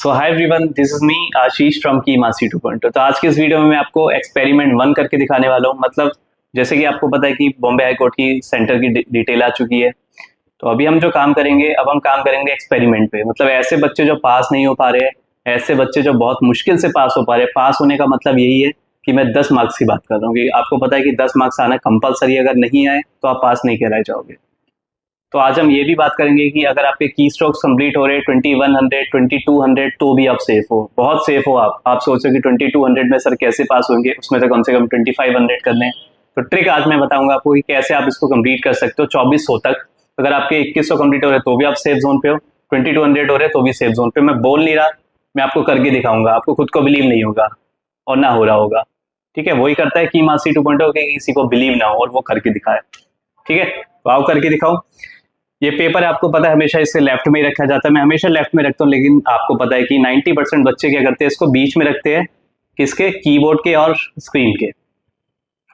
So hi everyone, this is me Ashish from की मासी 2.0। तो आज की इस वीडियो में मैं आपको एक्सपेरिमेंट 1 करके दिखाने वाला हूँ। मतलब जैसे कि आपको पता है कि बॉम्बे हाई कोर्ट की सेंटर की डिटेल आ चुकी है। तो अभी हम जो काम करेंगे, अब हम काम करेंगे एक्सपेरिमेंट पे। मतलब ऐसे बच्चे जो पास नहीं हो पा रहे हैं, ऐसे बच्चे जो बहुत मुश्किल से पास हो पा रहे हैं। पास होने का मतलब यही है कि मैं 10 मार्क्स की बात कर रहा हूँ कि आपको पता है कि 10 मार्क्स आना कंपलसरी। अगर नहीं आए तो आप पास नहीं कहलाए जाओगे। तो आज हम ये भी बात करेंगे कि अगर आपके की स्ट्रोक्स कंप्लीट हो रहे 2100 2200 तो भी आप सेफ हो, बहुत सेफ हो। आप सोचो कि 2200 में सर कैसे पास होंगे, उसमें तो कम से कम 2500 करने हैं। तो ट्रिक आज मैं बताऊंगा आपको कि कैसे आप इसको कंप्लीट कर सकते हो 2400 तक। अगर आपके 2100 कंप्लीट हो रहे तो भी आप सेफ जोन पे हो, 2200 हो रहे तो भी सेफ जोन पे। मैं बोल नहीं रहा, मैं आपको करके दिखाऊंगा। आपको खुद को बिलीव नहीं होगा और ना हो रहा होगा। ठीक है, वही करता है की मासी 2.0 के किसी को बिलीव ना हो और वो करके दिखाए। ठीक है, तो आओ करके दिखाओ। ये पेपर आपको पता है हमेशा इससे लेफ्ट में ही रखा जाता है। मैं हमेशा लेफ्ट में रखता हूँ, लेकिन आपको पता है कि 90% बच्चे क्या करते हैं, इसको बीच में रखते हैं। किसके? कीबोर्ड के और स्क्रीन के।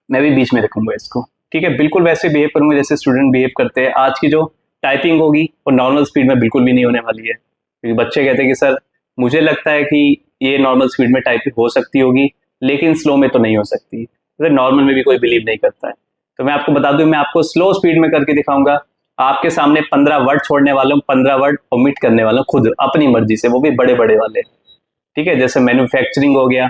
मैं भी बीच में रखूंगा इसको। ठीक है, बिल्कुल वैसे बिहेव करूंगा जैसे स्टूडेंट बिहेव करते हैं। आज की जो टाइपिंग होगी वो नॉर्मल स्पीड में बिल्कुल भी नहीं होने वाली है, क्योंकि बच्चे कहते हैं कि सर मुझे लगता है कि ये नॉर्मल स्पीड में टाइपिंग हो सकती होगी, लेकिन स्लो में तो नहीं हो सकती। नॉर्मल में भी कोई बिलीव नहीं करता है। तो मैं आपको बता दूं, मैं आपको स्लो स्पीड में करके दिखाऊंगा। आपके सामने 15 वर्ड छोड़ने वाला हूँ, 15 वर्ड ओमिट करने वाला हूँ खुद अपनी मर्जी से, वो भी बड़े बड़े वाले। ठीक है, जैसे मैन्युफैक्चरिंग हो गया,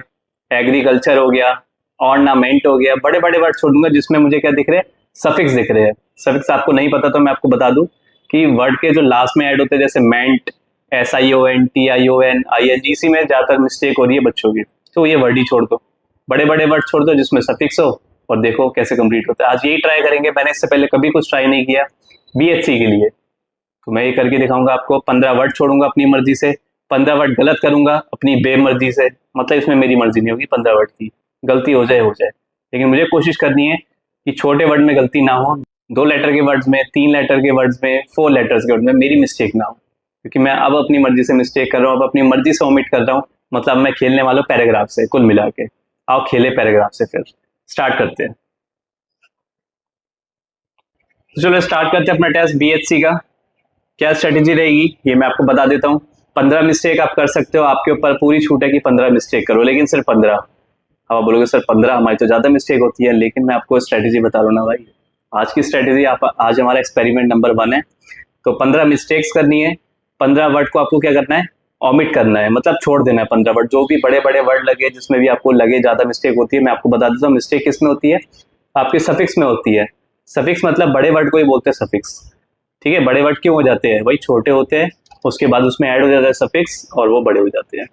एग्रीकल्चर हो गया, ऑर्नामेंट हो गया। बड़े बड़े वर्ड छोड़ूंगा जिसमें मुझे क्या दिख रहे हैं, सफिक्स दिख रहे हैं। सफिक्स आपको नहीं पता तो मैं आपको बता दूं कि वर्ड के जो लास्ट में ऐड होते हैं, जैसे मेंट, SION, TION, ING, में ज्यादातर मिस्टेक हो रही है बच्चों की। तो ये वर्ड ही छोड़ दो, बड़े बड़े वर्ड छोड़ दो जिसमें सफिक्स हो, और देखो कैसे कंप्लीट होता है। आज यही ट्राई करेंगे। मैंने इससे पहले कभी कुछ ट्राई नहीं किया BHC के लिए, तो मैं ये करके दिखाऊंगा आपको। 15 वर्ड छोड़ूंगा अपनी मर्जी से, 15 वर्ड गलत करूंगा अपनी बेमर्जी से। मतलब इसमें मेरी मर्जी नहीं होगी, 15 वर्ड की गलती हो जाए हो जाए, लेकिन मुझे कोशिश करनी है कि छोटे वर्ड में गलती ना हो, 2 लेटर के वर्ड्स में, 3 लेटर के वर्ड्स में, 4 लेटर्स के वर्ड में मेरी मिस्टेक ना हो। क्योंकि मैं अब अपनी मर्जी से मिस्टेक कर रहा हूँ, अब अपनी मर्जी से ओमिट कर रहा हूँ। मतलब मैं खेलने वाला हूँ पैराग्राफ से कुल मिला के। आओ खेले पैराग्राफ से, फिर स्टार्ट करते हैं। तो चलो स्टार्ट करते हैं अपना टेस्ट BHC का। क्या स्ट्रेटेजी रहेगी ये मैं आपको बता देता हूँ। 15 मिस्टेक आप कर सकते हो, आपके ऊपर पूरी छूट है कि 15 मिस्टेक करो, लेकिन सिर्फ 15। अब आप बोलोगे सर 15, हमारी तो ज्यादा मिस्टेक होती है। लेकिन मैं आपको स्ट्रेटेजी बता रहा हूँ ना भाई, आज की स्ट्रेटेजी। आप आज हमारा एक्सपेरिमेंट नंबर 1 है, तो 15 मिस्टेक्स करनी है। 15 वर्ड को आपको क्या करना है, ऑमिट करना है, मतलब छोड़ देना है 15 वर्ड। जो भी बड़े बड़े वर्ड लगे, जिसमें भी आपको लगे ज्यादा मिस्टेक होती है, मैं आपको बता देता हूँ मिस्टेक किस में होती है, आपके सफिक्स में होती है। सफिक्स मतलब बड़े वर्ड को ही बोलते हैं सफिक्स। ठीक है, बड़े वर्ड क्यों हो जाते हैं, वही छोटे होते हैं, उसके बाद उसमें ऐड हो जाता है सफिक्स और वो बड़े हो जाते हैं।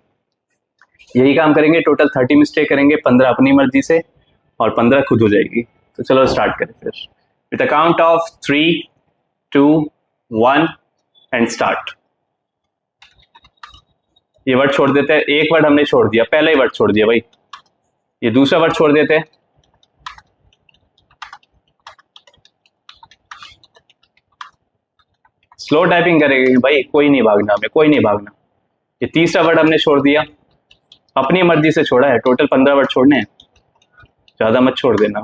यही काम करेंगे, टोटल 30 मिस्टेक करेंगे, 15 अपनी मर्जी से और 15 खुद हो जाएगी। तो चलो स्टार्ट करें फिर, with a count of 3 2 1 and start. ये वर्ड छोड़ देते हैं, एक वर्ड हमने छोड़ दिया, पहला ही वर्ड छोड़ दिया भाई। ये दूसरा वर्ड छोड़ देते हैं। स्लो टाइपिंग करेंगे भाई, कोई नहीं भागना हमें, कोई नहीं भागना। ये तीसरा वर्ड हमने छोड़ दिया, अपनी मर्जी से छोड़ा है। टोटल 15 वर्ड छोड़ने हैं, ज्यादा मत छोड़ देना।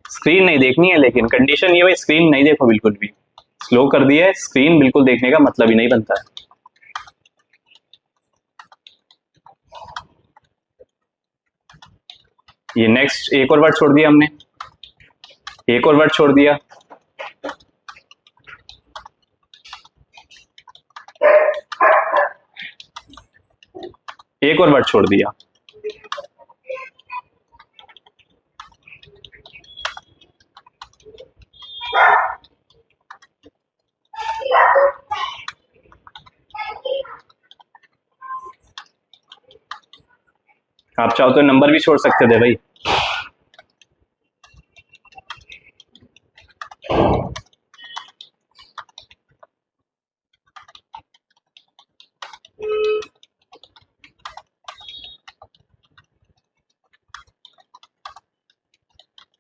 स्क्रीन नहीं देखनी है, लेकिन कंडीशन ये भाई, स्क्रीन नहीं देखो बिल्कुल भी। स्लो कर दिया है, स्क्रीन बिल्कुल देखने का मतलब ही नहीं बनता है। ये नेक्स्ट एक और वर्ड छोड़ दिया हमने, एक और वर्ड छोड़ दिया। एक और वर्ड छोड़ दिया। आप चाहो तो नंबर भी छोड़ सकते थे भाई।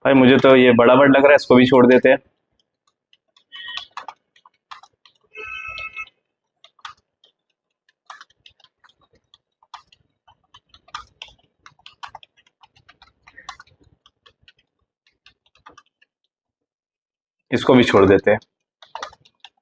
भाई मुझे तो ये बड़ा वर्ड लग रहा है, इसको भी छोड़ देते हैं। इसको भी छोड़ देते हैं।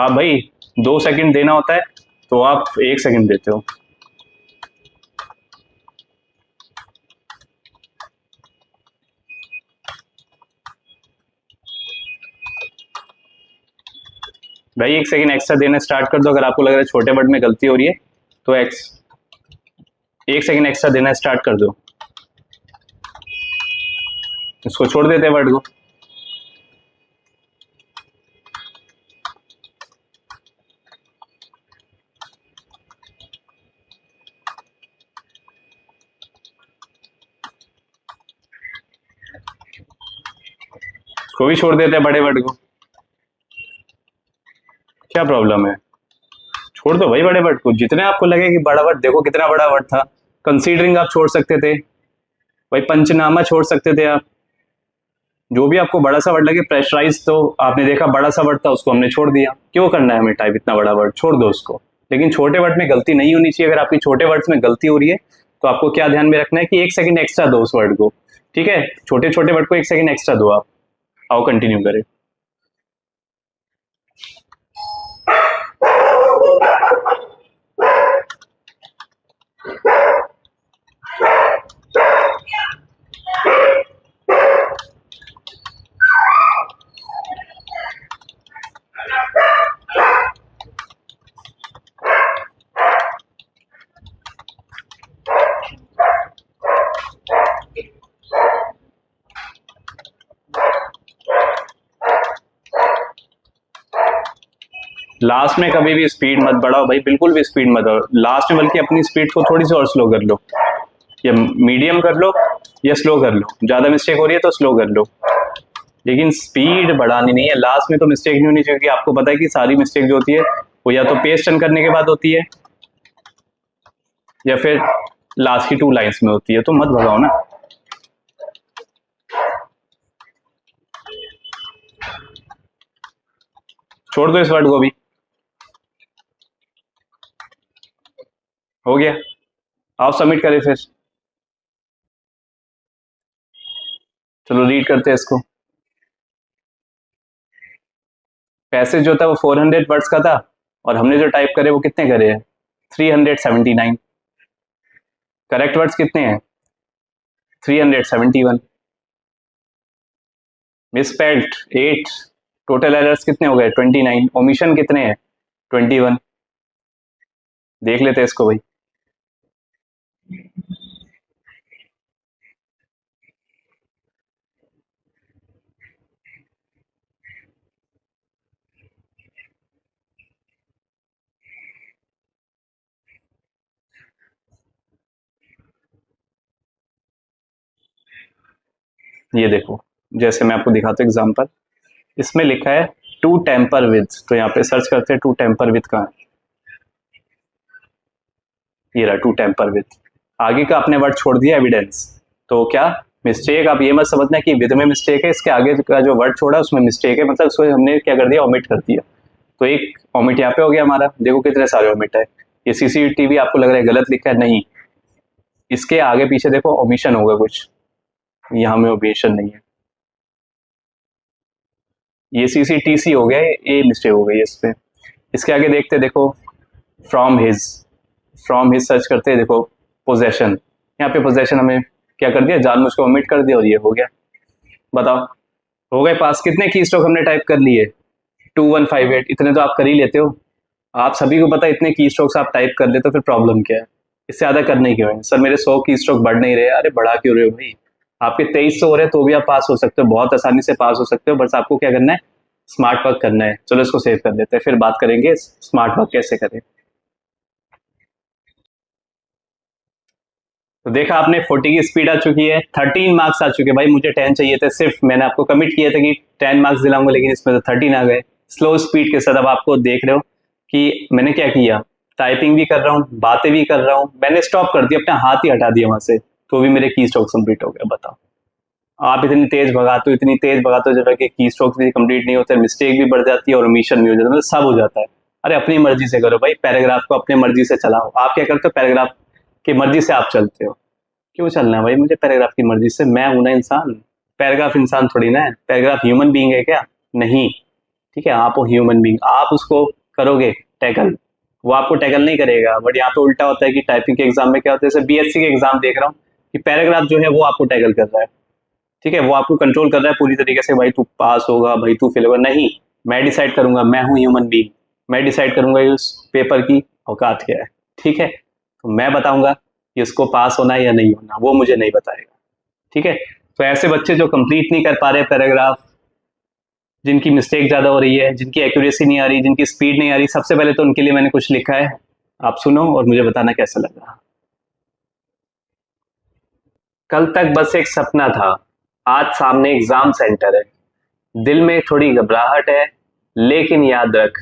हाँ भाई, 2 सेकंड देना होता है तो आप 1 सेकंड देते हो। भाई 1 सेकंड एक्स्ट्रा देना स्टार्ट कर दो, अगर आपको लग रहा है छोटे वर्ड में गलती हो रही है तो 1 सेकंड एक्स्ट्रा देना स्टार्ट कर दो। इसको छोड़ देते हैं वर्ड को। इसको भी छोड़ देते हैं बड़े वर्ड को। क्या प्रॉब्लम है, छोड़ दो भाई बड़े वर्ड को। जितने आपको लगे कि बड़ा वर्ड, देखो कितना बड़ा वर्ड था। कंसीडरिंग आप छोड़ सकते थे भाई, पंचनामा छोड़ सकते थे आप, जो भी आपको बड़ा सा वर्ड लगे। प्रेशराइज तो आपने देखा बड़ा सा वर्ड था, उसको हमने छोड़ दिया। क्यों करना है हमें टाइप इतना बड़ा वर्ड, छोड़ दो उसको। लेकिन छोटे वर्ड में गलती नहीं होनी चाहिए। अगर आपकी छोटे वर्ड्स में गलती हो रही है तो आपको क्या ध्यान में रखना है कि 1 सेकंड एक्स्ट्रा दो उस वर्ड को। ठीक है, छोटे छोटे वर्ड को 1 सेकंड एक्स्ट्रा दो आप। आओ कंटिन्यू करें। लास्ट में कभी भी स्पीड मत बढ़ाओ भाई, बिल्कुल भी स्पीड मत बढ़ाओ लास्ट में, बल्कि अपनी स्पीड को थोड़ी सी और स्लो कर लो, या मीडियम कर लो या स्लो कर लो। ज्यादा मिस्टेक हो रही है तो स्लो कर लो, लेकिन स्पीड बढ़ानी नहीं है। लास्ट में तो मिस्टेक नहीं होनी चाहिए, क्योंकि आपको पता है कि सारी मिस्टेक जो होती है वो या तो पेज टर्न करने के बाद होती है या फिर लास्ट की 2 लाइन्स में होती है। तो मत भगाओ ना। छोड़ दो इस वर्ड को भी। हो गया, आओ सबमिट करें फिर। चलो रीड करते हैं इसको। पैसेज जो था वो 400 वर्ड्स का था, और हमने जो टाइप करे वो कितने करे हैं, 379। करेक्ट वर्ड्स कितने हैं, 371। मिसस्पेल्ड 8। टोटल एरर्स कितने हो गए, 29। ओमिशन कितने हैं, 21। देख लेते हैं इसको भाई। ये देखो, जैसे मैं आपको दिखाता हूँ एग्जांपल। इसमें लिखा है टू टेम्पर विद, तो यहाँ पे सर्च करते हैं टू टेम्पर विद कहाँ है। ये रहा टू टेम्पर विद। आगे का आपने वर्ड छोड़ दिया एविडेंस, तो क्या मिस्टेक, आप ये मत समझना कि विद में मिस्टेक है, इसके आगे का जो वर्ड छोड़ा उसमें मिस्टेक है, मतलब उसको हमने क्या कर दिया, ओमिट कर दिया। तो एक ओमिट यहाँ पे हो गया हमारा। देखो कितने सारे ओमिट है। ये सीसीटीवी आपको लग रहा है गलत लिखा है, नहीं, इसके आगे पीछे देखो ओमिशन होगा कुछ, यहाँ में ओमिशन नहीं है। ये सीसीटीसी हो गया, ये मिस्टेक हो गई है इस पे। इसके आगे देखते देखो, from his, from his search करते हैं, देखो पोजेशन, यहाँ पे पोजेशन हमें क्या कर दिया, जानबूझ के ओमिट कर दिया, और ये हो गया। बताओ हो गए पास। कितने की स्ट्रोक हमने टाइप कर लिए, 2158। इतने तो आप कर ही लेते हो, आप सभी को पता है इतने की स्ट्रोक्स आप टाइप कर लेते हो, फिर प्रॉब्लम क्या है, इससे ज्यादा करने क्यों है। सर मेरे 100 की स्ट्रोक बढ़ नहीं रहे, अरे बढ़ा क्यों रहे हो भाई, आपके 2300 हो रहे हैं तो भी आप पास हो सकते हो, बहुत आसानी से पास हो सकते हो। बस आपको क्या करना है, स्मार्ट वर्क करना है। चलो इसको सेव कर लेते हैं, फिर बात करेंगे स्मार्ट वर्क कैसे करें। तो देखा आपने 40 की स्पीड आ चुकी है, 13 मार्क्स आ चुके हैं। भाई मुझे 10 चाहिए थे, सिर्फ मैंने आपको कमिट किया था कि 10 मार्क्स दिलाऊंगा, लेकिन इसमें तो 13 आ गए स्लो स्पीड के साथ। अब आपको देख रहे हो कि मैंने क्या किया, टाइपिंग भी कर रहा हूँ, बातें भी कर रहा हूँ, मैंने स्टॉप कर दिया, अपना हाथ ही हटा दिया वहां से, तो भी मेरे की स्ट्रोक कंप्लीट हो गया। बताओ, आप इतनी तेज भगाते हो, इतनी तेज भगाते हो, जब तक की स्ट्रोक भी कंप्लीट नहीं होते, मिस्टेक भी बढ़ जाती है और ओमिशन भी हो जाता है, मतलब सब हो जाता है। अरे अपनी मर्जी से करो भाई, पैराग्राफ को अपनी मर्जी से चलाओ। आप क्या करते हो, पैराग्राफ की मर्जी से आप चलते हो। क्यों चलना है भाई मुझे पैराग्राफ की मर्जी से, मैं हूं ना इंसान, पैराग्राफ इंसान थोड़ी ना है। पैराग्राफ ह्यूमन बीइंग है क्या, नहीं। ठीक है, आप हो ह्यूमन बीइंग, आप उसको करोगे टैकल, वो आपको टैकल नहीं करेगा। बट यहाँ पे उल्टा होता है कि टाइपिंग के एग्जाम में क्या होता है, जैसे बीएससी के एग्जाम देख रहा हूँ कि पैराग्राफ जो है वो आपको टैकल कर रहा है, ठीक है, वो आपको कंट्रोल कर रहा है पूरी तरीके से, भाई तू पास होगा, भाई तू फेल होगा। नहीं, मैं डिसाइड करूंगा, मैं हूँ ह्यूमन बीइंग, मैं डिसाइड करूंगा उस पेपर की औकात क्या है, ठीक है। तो मैं बताऊंगा कि उसको पास होना है या नहीं होना, वो मुझे नहीं बताएगा, ठीक है। तो ऐसे बच्चे जो कंप्लीट नहीं कर पा रहे पैराग्राफ, जिनकी मिस्टेक ज्यादा हो रही है, जिनकी एक्यूरेसी नहीं आ रही, जिनकी स्पीड नहीं आ रही, सबसे पहले तो उनके लिए मैंने कुछ लिखा है, आप सुनो और मुझे बताना कैसा लगा। कल तक बस एक सपना था, आज सामने एग्जाम सेंटर है, दिल में थोड़ी घबराहट है, लेकिन याद रख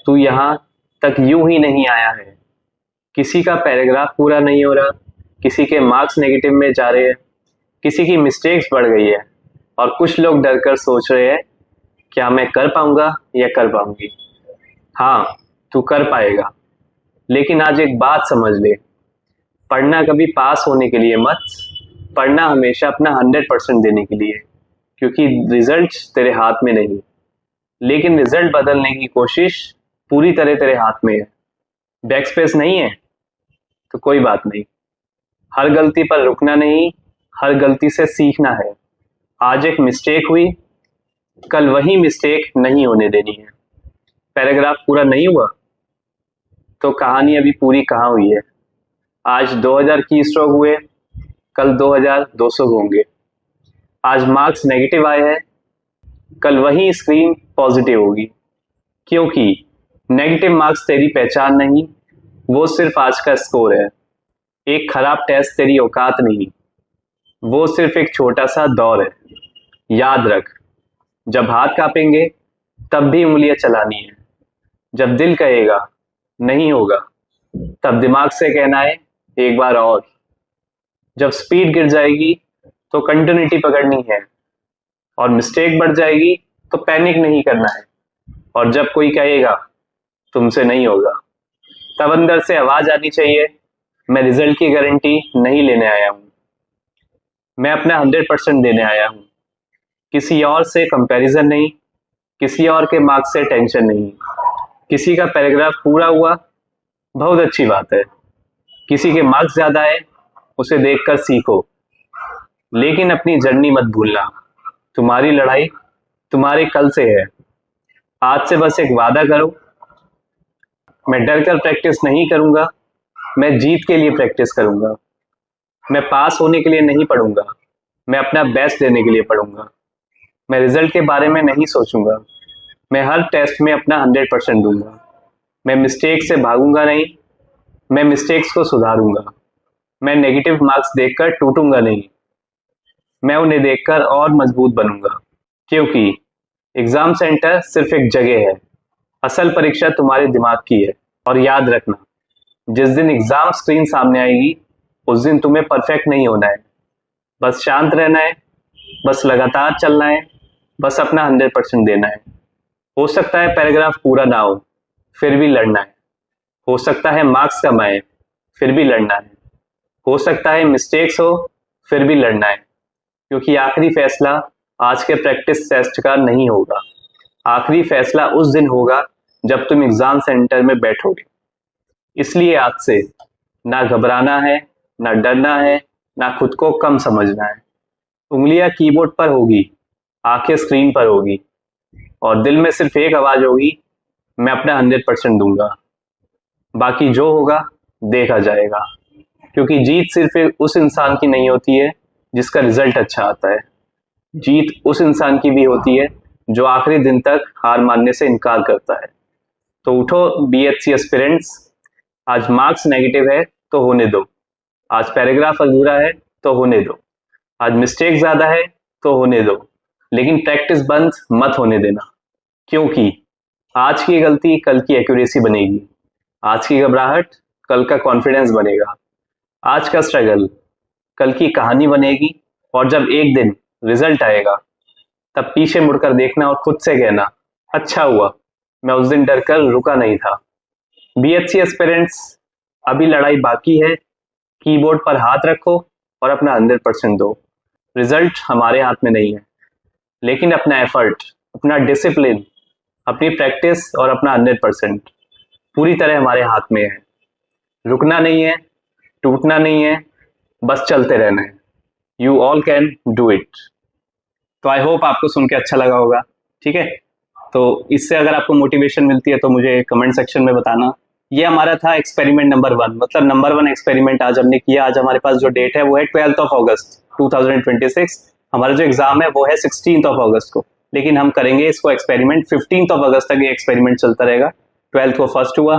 तू यहाँ तक यूं ही नहीं आया है। किसी का पैराग्राफ पूरा नहीं हो रहा, किसी के मार्क्स नेगेटिव में जा रहे हैं, किसी की मिस्टेक्स बढ़ गई है, और कुछ लोग डर कर सोच रहे हैं क्या मैं कर पाऊंगा या कर पाऊंगी। हाँ, तू कर पाएगा, लेकिन आज एक बात समझ ले, पढ़ना कभी पास होने के लिए मत, पढ़ना हमेशा अपना 100% देने के लिए, क्योंकि रिजल्ट तेरे हाथ में नहीं, लेकिन रिजल्ट बदलने की कोशिश पूरी तरह तेरे हाथ में है। बैक स्पेस नहीं है तो कोई बात नहीं, हर गलती पर रुकना नहीं, हर गलती से सीखना है। आज एक मिस्टेक हुई, कल वही मिस्टेक नहीं होने देनी है। पैराग्राफ पूरा नहीं हुआ तो कहानी अभी पूरी कहाँ हुई है। आज 2000 की स्ट्रोक हुए, कल 2200 होंगे। आज मार्क्स नेगेटिव आए हैं, कल वही स्क्रीन पॉजिटिव होगी, क्योंकि नेगेटिव मार्क्स तेरी पहचान नहीं, वो सिर्फ आज का स्कोर है। एक खराब टेस्ट तेरी औकात नहीं, वो सिर्फ एक छोटा सा दौर है। याद रख, जब हाथ कांपेंगे तब भी उंगलियां चलानी है, जब दिल कहेगा नहीं होगा तब दिमाग से कहना है एक बार और, जब स्पीड गिर जाएगी तो कंटिन्यूटी पकड़नी है, और मिस्टेक बढ़ जाएगी तो पैनिक नहीं करना है, और जब कोई कहेगा तुमसे नहीं होगा तब अंदर से आवाज आनी चाहिए मैं रिजल्ट की गारंटी नहीं लेने आया हूं, मैं अपना 100% देने आया हूं। किसी और से कंपैरिजन नहीं, किसी और के मार्क्स से टेंशन नहीं। किसी का पैराग्राफ पूरा हुआ बहुत अच्छी बात है, किसी के मार्क्स ज्यादा है उसे देखकर सीखो, लेकिन अपनी जर्नी मत भूलना। तुम्हारी लड़ाई तुम्हारे कल से है। आज से बस एक वादा करो, मैं डर कर प्रैक्टिस नहीं करूंगा, मैं जीत के लिए प्रैक्टिस करूंगा। मैं पास होने के लिए नहीं पढ़ूंगा, मैं अपना बेस्ट देने के लिए पढ़ूंगा। मैं रिजल्ट के बारे में नहीं सोचूंगा, मैं हर टेस्ट में अपना 100% दूंगा। मैं मिस्टेक से भागूंगा नहीं, मैं मिस्टेक्स को सुधारूंगा। मैं नेगेटिव मार्क्स देखकर टूटूंगा नहीं, मैं उन्हें देखकर और मजबूत बनूंगा। क्योंकि एग्जाम सेंटर सिर्फ एक जगह है, असल परीक्षा तुम्हारे दिमाग की है। और याद रखना, जिस दिन एग्जाम स्क्रीन सामने आएगी उस दिन तुम्हें परफेक्ट नहीं होना है, बस शांत रहना है, बस लगातार चलना है, बस अपना 100% देना है। हो सकता है पैराग्राफ पूरा ना हो, फिर भी लड़ना है। हो सकता है मार्क्स कम आए, फिर भी लड़ना है। हो सकता है मिस्टेक्स हो, फिर भी लड़ना है, क्योंकि आखिरी फैसला आज के प्रैक्टिस टेस्ट का नहीं होगा। आखिरी फैसला उस दिन होगा जब तुम एग्जाम सेंटर में बैठोगे। इसलिए आज से ना घबराना है, ना डरना है, ना खुद को कम समझना है। उंगलियां कीबोर्ड पर होगी, आंखें स्क्रीन पर होगी, और दिल में सिर्फ एक आवाज होगी, मैं अपना 100% दूंगा। बाकी जो होगा देखा जाएगा, क्योंकि जीत सिर्फ उस इंसान की नहीं होती है जिसका रिजल्ट अच्छा आता है। जीत उस इंसान की भी होती है जो आखिरी दिन तक हार मानने से इनकार करता है। तो उठो बीएचसी एस्पिरेंट्स, आज मार्क्स नेगेटिव है तो होने दो, आज पैराग्राफ अधूरा है तो होने दो, आज मिस्टेक ज्यादा है तो होने दो, लेकिन प्रैक्टिस बंद मत होने देना। क्योंकि आज की गलती कल की एक्यूरेसी बनेगी, आज की घबराहट कल का कॉन्फिडेंस बनेगा, आज का स्ट्रगल कल की कहानी बनेगी। और जब एक दिन रिजल्ट आएगा तब पीछे मुड़कर देखना और खुद से कहना अच्छा हुआ मैं उस दिन डरकर रुका नहीं था। बीएचसी एस्पिरेंट्स, अभी लड़ाई बाकी है, कीबोर्ड पर हाथ रखो और अपना 100% दो। रिजल्ट हमारे हाथ में नहीं है, लेकिन अपना एफर्ट, अपना डिसिप्लिन अपनी प्रैक्टिस और अपना 100% पूरी तरह हमारे हाथ में है। रुकना नहीं है, टूटना नहीं है, बस चलते रहना है। You all can do it. तो आई होप आपको सुन के अच्छा लगा होगा, ठीक है। तो इससे अगर आपको मोटिवेशन मिलती है तो मुझे कमेंट सेक्शन में बताना। ये हमारा था एक्सपेरिमेंट नंबर 1, मतलब नंबर 1 एक्सपेरिमेंट आज हमने किया। आज हमारे पास जो डेट है वो है 12 अगस्त 2026। हमारा जो एग्जाम है वो है 16 अगस्त को, लेकिन हम करेंगे इसको एक्सपेरिमेंट 15 अगस्त तक। ये एक्सपेरिमेंट चलता रहेगा। 12 को फर्स्ट हुआ,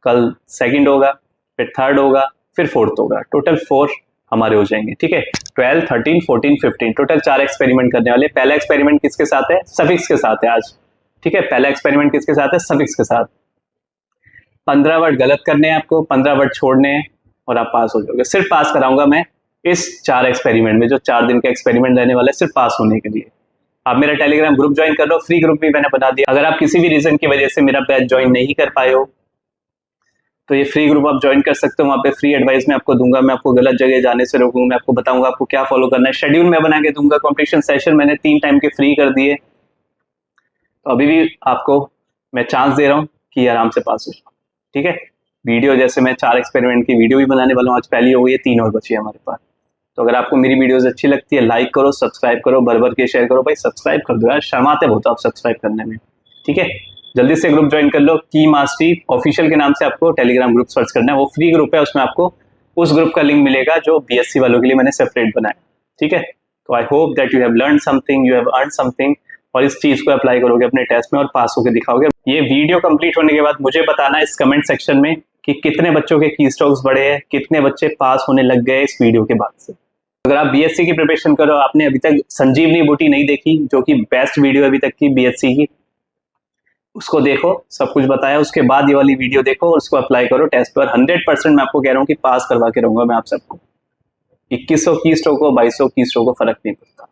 कल सेकंड होगा, फिर थर्ड होगा, फिर फोर्थ होगा। टोटल 4 हमारे हो जाएंगे, ठीक है। 12, 13, 14, 15 टोटल 4 एक्सपेरिमेंट करने वाले। पहला एक्सपेरिमेंट किसके साथ है? सफिक्स के साथ है आज, ठीक है। पहला एक्सपेरिमेंट किसके साथ है? सफिक्स के साथ। 15 वर्ड गलत करने हैं आपको, 15 वर्ड छोड़ने हैं और आप पास हो जाओगे। सिर्फ पास कराऊंगा मैं इस 4 एक्सपेरिमेंट में, जो 4 दिन का एक्सपेरिमेंट रहने वाला है, सिर्फ पास होने के लिए। आप मेरा टेलीग्राम ग्रुप ज्वाइन कर लो, फ्री ग्रुप भी मैंने बना दिया। अगर आप किसी भी रीजन की वजह से मेरा बैच ज्वाइन नहीं कर पाए हो तो ये फ्री ग्रुप आप ज्वाइन कर सकते हो। वहाँ पे फ्री एडवाइस मैं आपको दूंगा, मैं आपको गलत जगह जाने से रोकूंगा, मैं आपको बताऊंगा आपको क्या फॉलो करना है। शेड्यूल मैं बना के दूंगा। कॉम्पिटिशन सेशन मैंने 3 टाइम के फ्री कर दिए। तो अभी भी आपको मैं चांस दे रहा हूँ कि आराम से पास हो जाओ, ठीक है। वीडियो जैसे मैं 4 एक्सपेरिमेंट की वीडियो भी बनाने वाला हूँ। आज पहली हो गई है, 3 और बची है हमारे पास। तो अगर आपको मेरी वीडियोस अच्छी लगती है, लाइक करो, सब्सक्राइब करो, भर के शेयर करो। भाई सब्सक्राइब कर दो यार, शर्माते बहुत आप सब्सक्राइब करने में, ठीक है। जल्दी से ग्रुप ज्वाइन कर लो। की मास्टरी ऑफिशियल के नाम से आपको टेलीग्राम ग्रुप सर्च करना है। वो फ्री ग्रुप है, उसमें आपको उस ग्रुप का लिंक मिलेगा जो बीएससी वालों के लिए मैंने सेपरेट बनाया, ठीक है। तो I hope that you have learn something, you have earn something, और इस चीज को अप्लाई करोगे अपने टेस्ट में और पास होकर दिखाओगे। ये वीडियो कंप्लीट होने के बाद मुझे बताना इस कमेंट सेक्शन में कि कितने बच्चों के की स्ट्रोक्स बढ़े हैं, कितने बच्चे पास होने लग गए इस वीडियो के बाद से। अगर आप बीएससी की प्रिपरेशन करो, आपने अभी तक संजीवनी बूटी नहीं देखी, जो कि बेस्ट वीडियो अभी तक की बीएससी की, उसको देखो, सब कुछ बताया। उसके बाद ये वाली वीडियो देखो और उसको अप्लाई करो टेस्ट पर। 100% मैं आपको कह रहा हूँ कि पास करवा के रहूंगा मैं आप सबको। 2100 की स्ट्रोक हो, 2200 की स्ट्रोक हो, फर्क नहीं पड़ता,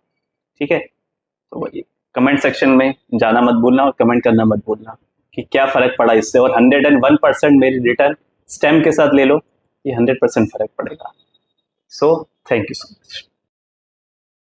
ठीक है। तो वही कमेंट सेक्शन में जाना मत भूलना और कमेंट करना मत भूलना कि क्या फर्क पड़ा इससे। और 101% मेरी रिटर्न स्टेम के साथ ले लो, ये 100% फर्क पड़ेगा। So thank you so much.